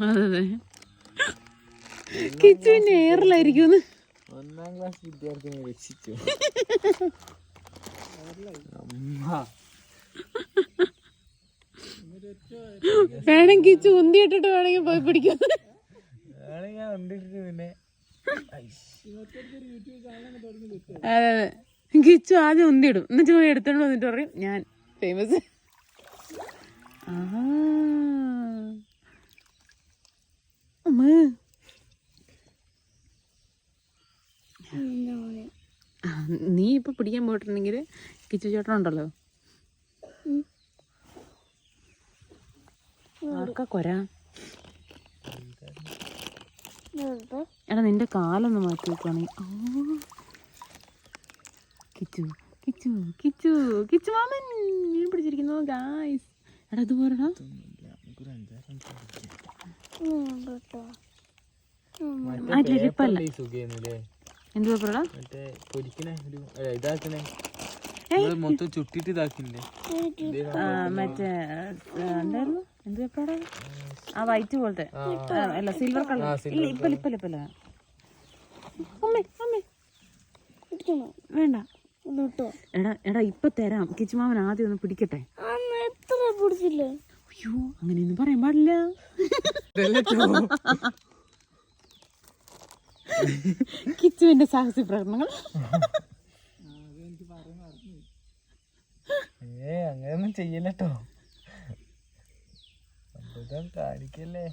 അതെ കിച്ചുവിന്റെ എയറിലായിരിക്കും. 1ാം ക്ലാസ് വിദ്യാർത്ഥിനെ രക്ഷിച്ചു. വേണമെങ്കിൽ കിച്ചു ഉന്തിയിട്ടിട്ട് വേണമെങ്കിൽ പോയി പിടിക്കും. ഞാൻ ഉന്തിട്ടിട്ട് പിന്നെ അതെ കിച്ചു ആദ്യം ഉന്തിയിടും, എന്നിട്ട് പോയി എടുത്തോണ്ട് വന്നിട്ട് പറയും ഞാൻ ഫേമസ്. നീ ഇപ്പൊ പിടിക്കാൻ പോയിട്ടുണ്ടെങ്കിൽ കിച്ചു ചേട്ടൻ ഉണ്ടല്ലോ, ആർക്കാ കൊരാ? എടാ നിന്റെ കാലൊന്ന് മാറ്റി വെക്കുവാണെങ്കിൽ. കിച്ചു കിച്ചു കിച്ചു കിച്ചു മാമൻ മീൻ പിടിച്ചിരിക്കുന്നു ഗായ്സ്. എടാ ഇത് പോരടാ. എന്ത് പേപ്പറടാ? മൊത്തം ചുട്ടിട്ട് ഇതാക്കില്ലേ മറ്റേ എന്തായിരുന്നു, എന്ത് പേപ്പറാടാ? ആ വൈറ്റ് പോലത്തെ അല്ല സിൽവർ കളർ. ഇപ്പല്ല വേണ്ട. എടാ എടാ ഇപ്പൊ തരാം. കിച്ചുമാവൻ ആദ്യം ഒന്ന് പിടിക്കട്ടെ. അയ്യോ അങ്ങനെയൊന്നും പറയാൻ പാടില്ല. കിച്ചുവിന്റെ സാഹസിക പ്രകടനങ്ങൾ. അങ്ങനെയൊന്നും ചെയ്യല്ലോ, കാണിക്കല്ലേ.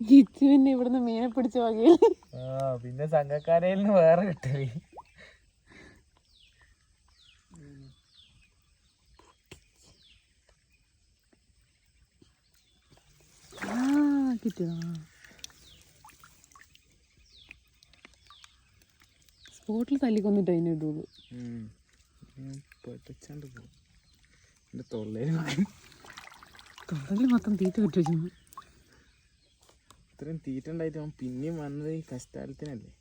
കിച്ചുവിന്റെ ഇവിടുന്ന് മീനെ പിടിച്ച വകയിൽ പിന്നെ സംഘക്കാരയിൽ നിന്ന് വേറെ കിട്ടേ. സ്പോട്ടിൽ തല്ലിക്കൊന്നിട്ട് അതിനെ ഇട്ടുള്ളൂ. തൊള്ളയിൽ മൊത്തം തീറ്റ പറ്റു വെച്ചു. ഇത്രയും തീറ്റ ഉണ്ടായിട്ട് അവൻ പിന്നെയും വന്നത് ഈ കഷ്ടാലത്തിനല്ലേ.